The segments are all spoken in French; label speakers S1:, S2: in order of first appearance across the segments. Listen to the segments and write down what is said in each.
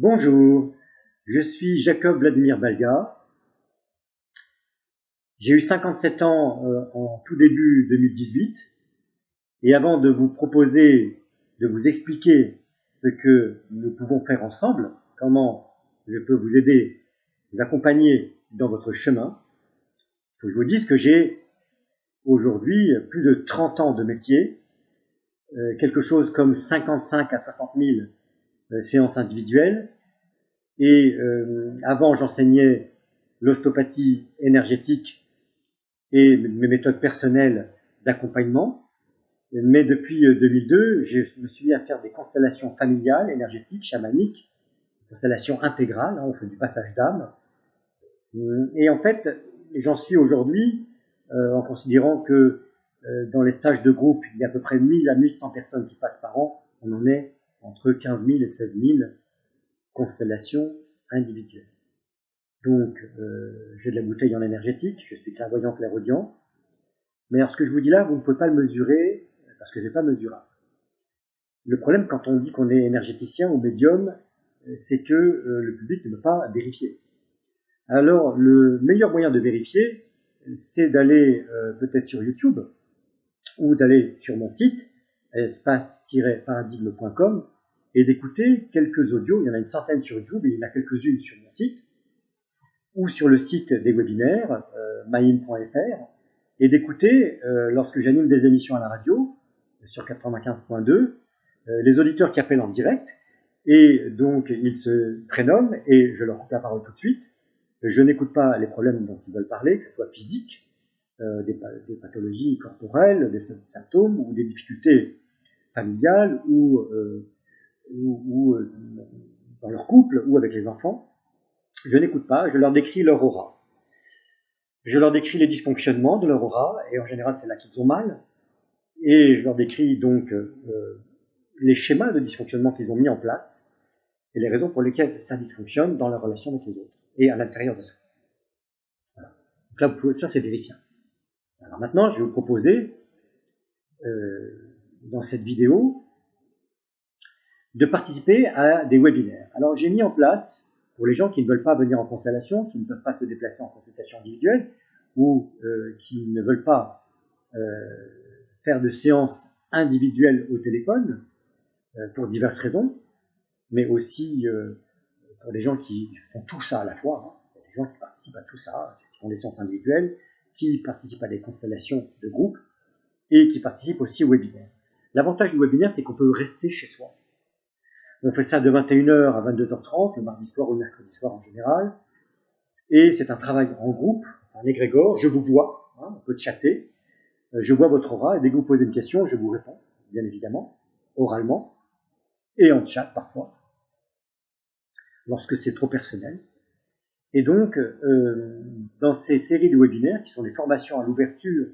S1: Bonjour, je suis Jacob Vladimir Balga. J'ai eu 57 ans en tout début 2018 et avant de vous proposer, de vous expliquer ce que nous pouvons faire ensemble, comment je peux vous aider, vous accompagner dans votre chemin, il faut que je vous dise que j'ai aujourd'hui plus de 30 ans de métier, quelque chose comme 55 à 60 000 séances individuelles. Et avant, j'enseignais l'ostéopathie énergétique et mes méthodes personnelles d'accompagnement. Mais depuis 2002, je me suis mis à faire des constellations familiales, énergétiques, chamaniques, constellations intégrales, on fait du passage d'âme. Et en fait, j'en suis aujourd'hui, en considérant que dans les stages de groupe, il y a à peu près 1000 à 1100 personnes qui passent par an, on en est entre 15 000 et 16 000 constellations individuelles. Donc, j'ai de la bouteille en énergétique, je suis clairvoyant, clairaudient. Mais alors, ce que je vous dis là, vous ne pouvez pas le mesurer, parce que c'est pas mesurable. Le problème, quand on dit qu'on est énergéticien ou médium, c'est que le public ne peut pas vérifier. Alors, le meilleur moyen de vérifier, c'est d'aller peut-être sur YouTube, ou d'aller sur mon site, espace-paradigme.com, et d'écouter quelques audios. Il y en a une centaine sur YouTube, et il y en a quelques-unes sur mon site, ou sur le site des webinaires, maim.fr, et d'écouter, lorsque j'anime des émissions à la radio, sur 95.2, les auditeurs qui appellent en direct, et donc ils se prénomment, et je leur coupe la parole tout de suite. Je n'écoute pas les problèmes dont ils veulent parler, que ce soit physiques, des pathologies corporelles, des symptômes, ou des difficultés familiales, ou dans leur couple, ou avec les enfants. Je n'écoute pas, je leur décris leur aura. Je leur décris les dysfonctionnements de leur aura, et en général c'est là qu'ils ont mal, et je leur décris donc les schémas de dysfonctionnement qu'ils ont mis en place, et les raisons pour lesquelles ça dysfonctionne dans leur relation avec les autres, et à l'intérieur de soi. Voilà. Donc là, vous pouvez, ça c'est vérifiable. Alors maintenant, je vais vous proposer, dans cette vidéo, de participer à des webinaires. Alors j'ai mis en place, pour les gens qui ne veulent pas venir en constellation, qui ne peuvent pas se déplacer en consultation individuelle, ou qui ne veulent pas faire de séances individuelles au téléphone, pour diverses raisons, mais aussi pour des gens qui font tout ça à la fois. Il y a des gens qui participent à tout ça, qui font des séances individuelles, qui participent à des constellations de groupe, et qui participent aussi au webinaire. L'avantage du webinaire, c'est qu'on peut rester chez soi. On fait ça de 21h à 22h30, le mardi soir ou le mercredi soir en général. Et c'est un travail en groupe, un égrégore. Je vous vois, on peut chatter. Je vois votre aura, et dès que vous posez une question, je vous réponds, bien évidemment, oralement, et en chat parfois, lorsque c'est trop personnel. Et donc, dans ces séries de webinaires, qui sont des formations à l'ouverture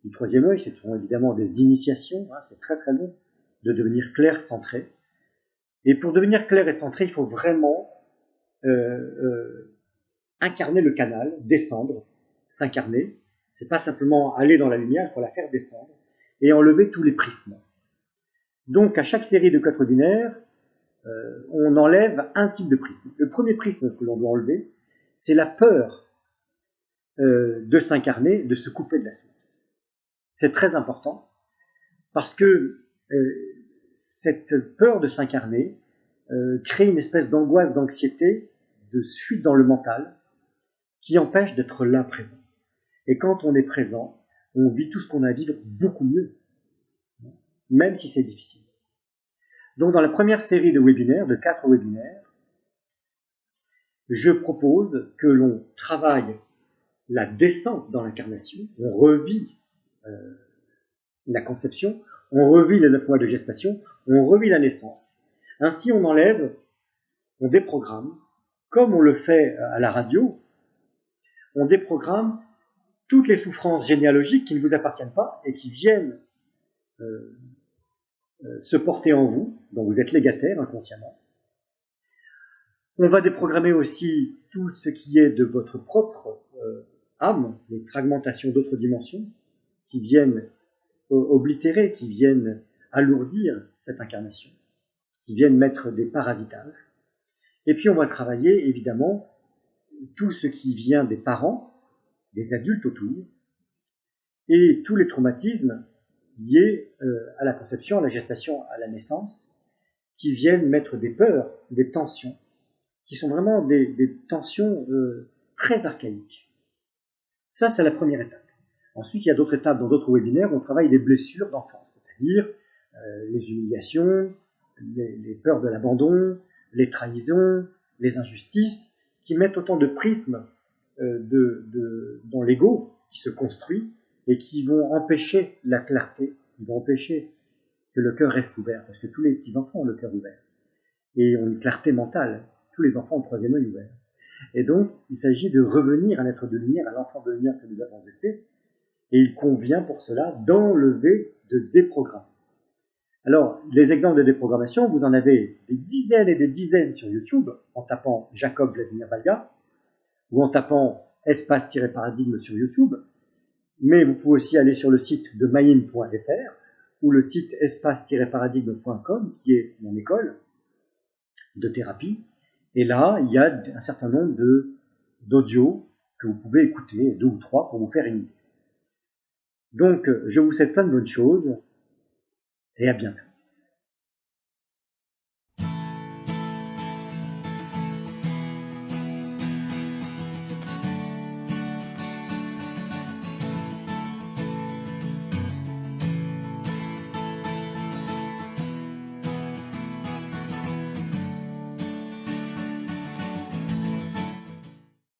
S1: du troisième œil, ce sont évidemment des initiations, c'est très très long de devenir clair, centré. Et pour devenir clair et centré, il faut vraiment incarner le canal, descendre, s'incarner. C'est pas simplement aller dans la lumière, il faut la faire descendre et enlever tous les prismes. Donc, à chaque série de 4 webinaires, on enlève un type de prisme. Le premier prisme que l'on doit enlever, c'est la peur de s'incarner, de se couper de la source. C'est très important parce que cette peur de s'incarner crée une espèce d'angoisse, d'anxiété, de fuite dans le mental qui empêche d'être là présent. Et quand on est présent, on vit tout ce qu'on a à vivre beaucoup mieux, même si c'est difficile. Donc dans la première série de webinaires, de 4 webinaires, je propose que l'on travaille la descente dans l'incarnation, on revit la conception, on revit les 9 mois de gestation, on revit la naissance. Ainsi on enlève, on déprogramme, comme on le fait à la radio, on déprogramme toutes les souffrances généalogiques qui ne vous appartiennent pas et qui viennent se porter en vous, dont vous êtes légataire inconsciemment. On va déprogrammer aussi tout ce qui est de votre propre âme, les fragmentations d'autres dimensions qui viennent oblitérer, qui viennent alourdir cette incarnation, qui viennent mettre des parasitages. Et puis on va travailler évidemment tout ce qui vient des parents, des adultes autour, et tous les traumatismes liés à la conception, à la gestation, à la naissance, qui viennent mettre des peurs, des tensions, qui sont vraiment des tensions très archaïques. Ça, c'est la première étape. Ensuite, il y a d'autres étapes dans d'autres webinaires où on travaille les blessures d'enfance, c'est-à-dire les humiliations, les peurs de l'abandon, les trahisons, les injustices, qui mettent autant de prismes dans l'ego qui se construit et qui vont empêcher la clarté, qui vont empêcher que le cœur reste ouvert, parce que tous les petits-enfants ont le cœur ouvert, et ont une clarté mentale. Tous les enfants ont le troisième œil ouvert. Et donc, il s'agit de revenir à l'être de lumière, à l'enfant de lumière que nous avons été, et il convient pour cela d'enlever, de déprogrammer. Alors, les exemples de déprogrammation, vous en avez des dizaines et des dizaines sur YouTube, en tapant Jacob Vladimir Valga, ou en tapant espace-paradigme sur YouTube, mais vous pouvez aussi aller sur le site de maïm.fr, ou le site espace-paradigme.com, qui est mon école de thérapie, et là, il y a un certain nombre d'audios que vous pouvez écouter, 2 ou 3, pour vous faire une idée. Donc, je vous souhaite plein de bonnes choses, et à bientôt.